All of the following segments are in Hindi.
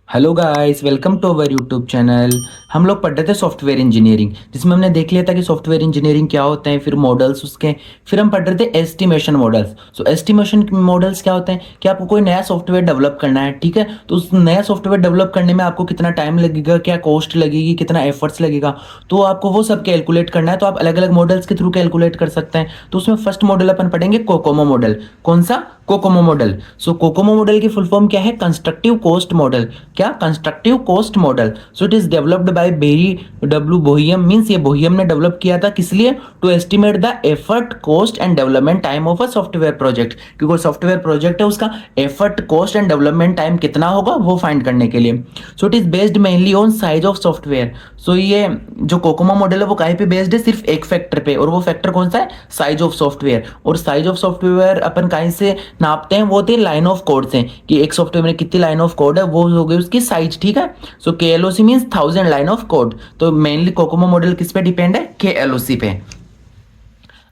Hello guys, welcome to our YouTube channel. हम लोग पढ़ रहे थे सॉफ्टवेयर इंजीनियरिंग, जिसमें हमने देख लिया था कि सॉफ्टवेयर इंजीनियरिंग क्या होते हैं, फिर मॉडल्स उसके। फिर हम पढ़ रहे थे एस्टिमेशन मॉडल्स। सो एस्टिमेशन मॉडल्स क्या होते हैं कि आपको कोई नया सॉफ्टवेयर डेवलप करना है, ठीक है। तो उस नया सॉफ्टवेयर डेवलप करने में आपको कितना टाइम लगेगा, क्या कॉस्ट लगेगी, कितना एफर्ट्स लगेगा, तो आपको वो सब कैलकुलेट करना है। तो आप अलग अलग मॉडल्स के थ्रू कैलकुलेट कर सकते हैं। तो उसमें फर्स्ट मॉडल अपन पढ़ेंगे कोकोमो मॉडल। कौन सा? COCOMO model. So COCOMO model की फुल फॉर्म क्या है? Constructive cost model. क्या? Constructive cost model. So it is developed by Barry W Boehm. Means ये बोहियम ने डेवलप किया था, किस लिए? To estimate the effort cost and development time of a software project. क्योंकि सॉफ्टवेयर प्रोजेक्ट है, उसका effort cost and development time कितना होगा वो फाइंड करने के लिए। So it is based mainly on size of software. So ये जो कोकोमो मॉडल है वो काहे पे बेस्ड है? सिर्फ एक फैक्टर पे, और वो फैक्टर कौन सा है? Size of software. और साइज ऑफ सॉफ्टवेयर अपन काहे से नापते हैं? वो होती है लाइन ऑफ कोड से, कि एक सॉफ्टवेयर में कितनी लाइन ऑफ कोड है, वो हो गई उसकी साइज, ठीक है। So K L O C means 1000 line of code. तो मेनली कोकोमो मॉडल किस पे डिपेंड है? के एल ओ सी पे।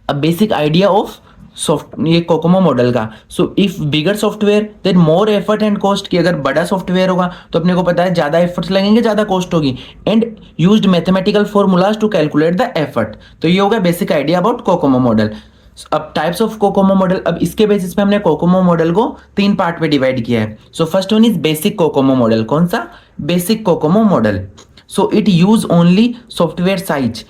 अब बेसिक आइडिया ऑफ सॉफ्ट ये कोकोमो मॉडल का। So if bigger software then more effort and cost, की अगर बड़ा सॉफ्टवेयर होगा तो अपने को पता है ज्यादा एफर्ट्स लगेंगे, ज्यादा कॉस्ट होगी। And used mathematical formulas to calculate the effort. तो ये होगा basic idea about COCOMO model. अब टाइप्स ऑफ कोकोमो मॉडल, अब इसके बेसिस पे हमने कोकोमो मॉडल को तीन पार्ट में डिवाइड किया है। So first one is basic COCOMO model. कौन सा? Basic COCOMO model. So it use only software size,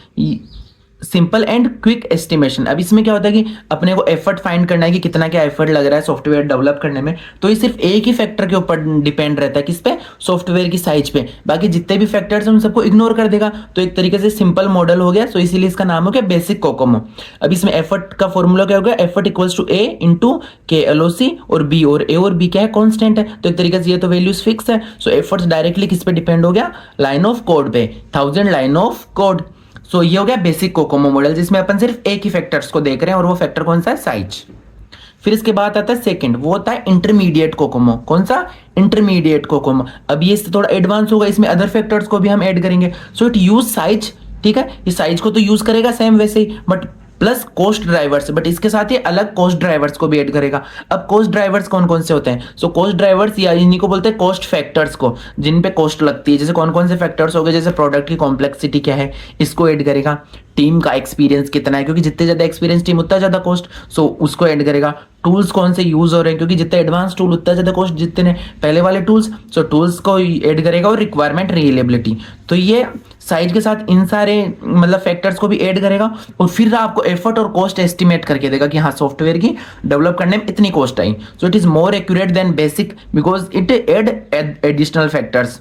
simple and quick estimation. अब इसमें क्या होता है कि अपने को एफर्ट फाइंड करना है कि कितना क्या एफर्ट लग रहा है सॉफ्टवेयर डेवलप करने में। तो ये सिर्फ एक ही फैक्टर के ऊपर डिपेंड रहता है, किस पे? सॉफ्टवेयर की साइज पे। बाकी जितने भी फैक्टर्स हैं उन सबको इग्नोर कर देगा। तो एक तरीके से सिंपल मॉडल हो गया। सो इसीलिए इसका नाम हो गया बेसिक कोकोमो। अब इसमें एफर्ट का फॉर्मूला क्या हो गया? Effort equals to A into K L O C और बी। और ए और बी क्या है? कॉन्स्टेंट है। तो एक तरीके से ये तो वैल्यूज फिक्स है। सो एफर्ट्स डायरेक्टली किस पे डिपेंड हो गया? लाइन ऑफ कोड पे, 1000 लाइन ऑफ कोड। सो ये हो गया बेसिक कोकोमो मॉडल, जिसमें अपन सिर्फ एक ही फैक्टर्स को देख रहे हैं, और वो फैक्टर कौन सा है? साइज। फिर इसके बाद आता है सेकंड, वो होता है इंटरमीडिएट कोकोमो। कौन सा? Intermediate COCOMO. अब ये थोड़ा एडवांस होगा, इसमें अदर फैक्टर्स को भी हम ऐड करेंगे। सो इट यूज साइज, ठीक है। ये साइज को तो यूज करेगा सेम वैसे ही, but plus cost drivers, but इसके साथ ही अलग कॉस्ट ड्राइवर्स को भी ऐड करेगा। अब कॉस्ट ड्राइवर्स कौन कौन से होते हैं? सो कॉस्ट ड्राइवर्स या इन्हीं को बोलते हैं कॉस्ट फैक्टर्स को, जिन पे कॉस्ट लगती है। जैसे कौन कौन से फैक्टर्स हो गए? जैसे प्रोडक्ट की कॉम्प्लेक्सिटी क्या है, इसको ऐड करेगा। टीम का एक्सपीरियंस कितना है, क्योंकि जितने ज्यादा एक्सपीरियंस टीम उतना ज्यादा कॉस्ट, सो उसको ऐड करेगा। टूल्स कौन से यूज हो रहे हैं, क्योंकि जितने एडवांस टूल उतना ज्यादा कॉस्ट, जितने पहले वाले टूल्स, सो टूल्स को ऐड करेगा। और रिक्वायरमेंट रिलेबिलिटी, तो ये साइज के साथ इन सारे मतलब फैक्टर्स को भी ऐड करेगा। और फिर आपको एफर्ट और कॉस्ट एस्टिमेट करके देगा कि हाँ सॉफ्टवेयर की डेवलप करने में इतनी कॉस्ट आई। So it is more accurate than basic because it add additional factors.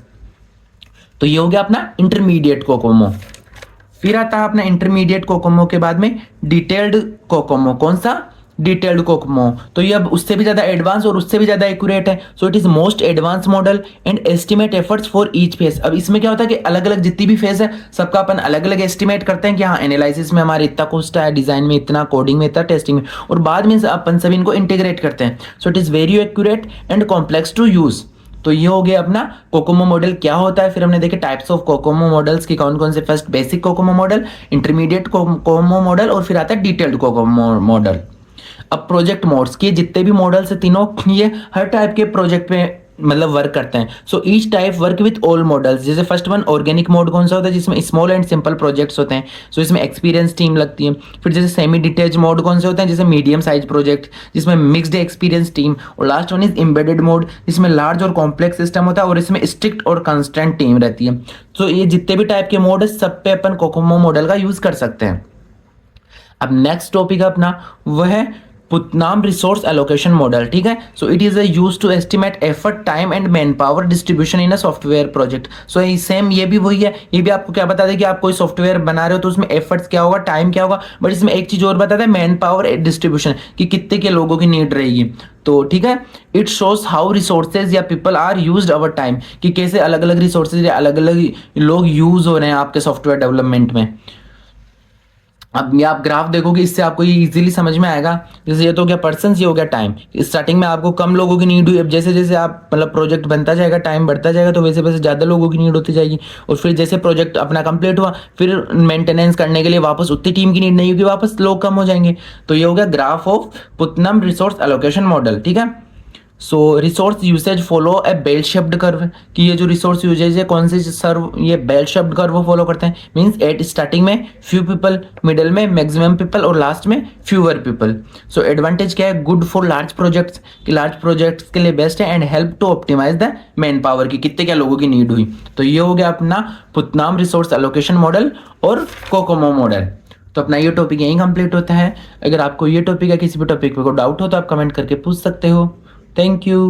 तो ये हो गया अपना इंटरमीडिएट कोकोमो। फिर आता है अपना इंटरमीडिएट कोकोमो के बाद में डिटेल्ड कोकोमो। कौन सा? Detailed Kokomo. तो ये अब उससे भी ज्यादा एडवांस और उससे भी ज्यादा एक्यूरेट है। So it is most advance model and estimate efforts for each phase. अब इसमें क्या होता है कि अलग अलग जितनी भी फेज है सबका अपन अलग अलग एस्टिमेट करते हैं कि हाँ एनालिसिस में हमारे इतना कॉस्ट है, डिजाइन में इतना, कोडिंग में इतना, टेस्टिंग में, और बाद में अपन सभी इनको इंटीग्रेट करते हैं। So it is very accurate and complex to use. तो ये हो गया अपना कोकोमो मॉडल क्या होता है। फिर हमने देखे टाइप्स ऑफ कोकोमो मॉडल्स की कौन कौन से। First basic COCOMO model, intermediate COCOMO model, और फिर आता है डिटेल्ड कोकोमो मॉडल। अब प्रोजेक्ट मोड्स के जितने भी मॉडल्स है तीनों, ये हर टाइप के प्रोजेक्ट में मतलब वर्क करते हैं। So each type work with all models. जैसे फर्स्ट वन ऑर्गेनिक मोड कौन सा होता है? जिसमें स्मॉल एंड सिंपल प्रोजेक्ट्स होते हैं, सो इसमें एक्सपीरियंस टीम लगती है। फिर जैसे सेमी डिटेच मोड कौन से होते हैं? जैसे मीडियम साइज प्रोजेक्ट जिसमें मिक्स्ड एक्सपीरियंस टीम। और last one is embedded mode, जिसमें लार्ज और कॉम्प्लेक्स सिस्टम होता है और इसमें स्ट्रिक्ट और कंस्टेंट टीम रहती है। तो ये जितने भी टाइप के मोड है सब पे अपन कोकोमो मॉडल का यूज कर सकते हैं। अब नेक्स्ट टॉपिक अपना वह है पुतनाम रिसोर्स एलोकेशन मॉडल, ठीक है। So it is use to estimate effort, time and man power distribution in a software project. So same ये भी वही है। ये भी आपको क्या बता दे कि आप कोई सॉफ्टवेयर बना रहे हो तो उसमें एफर्ट्स क्या होगा, टाइम क्या होगा, बट इसमें एक चीज और बताता है, मैन पावर डिस्ट्रीब्यूशन, कि कितने के लोगों की नीड रहेगी। तो ठीक है, इट शोज हाउ रिसोर्सेज या people are used over time, कि कैसे अलग अलग रिसोर्सेज या अलग अलग लोग यूज हो रहे हैं आपके सॉफ्टवेयर डेवलपमेंट में। अब ये आप ग्राफ देखोगे, इससे आपको ये इजीली समझ में आएगा। जैसे ये तो हो गया पर्सन, ये हो गया टाइम। स्टार्टिंग में आपको कम लोगों की नीड हुई, अब जैसे जैसे आप मतलब प्रोजेक्ट बनता जाएगा, टाइम बढ़ता जाएगा, तो वैसे वैसे ज़्यादा लोगों की नीड होती जाएगी। और फिर जैसे प्रोजेक्ट अपना कंप्लीट हुआ, फिर मेंटेनेंस करने के लिए वापस उतनी टीम की नीड नहीं होगी, वापस लोग कम हो जाएंगे। तो ये हो गया graph of Putnam resource allocation model, ठीक है। So resource usage follow a bell shaped curve, कि ये जो रिसोर्स यूजेज है कौन से सर्व ये बेल शेप्ड कर्व फॉलो करते हैं, मींस एट स्टार्टिंग में फ्यू पीपल, मिडल में मैक्सिमम पीपल और लास्ट में फ्यूअर पीपल। सो एडवांटेज क्या है, गुड फॉर लार्ज प्रोजेक्ट्स, कि लार्ज प्रोजेक्ट्स के लिए बेस्ट है, and help to optimize the man power, की कितने क्या लोगों की नीड हुई। तो ये हो गया अपना पुतनाम रिसोर्स एलोकेशन मॉडल और कोकोमो मॉडल। तो अपना ये टॉपिक यहीं कंप्लीट होता है। अगर आपको ये टॉपिक या किसी भी टॉपिक पे कोई डाउट हो तो आप कमेंट करके पूछ सकते हो। Thank you.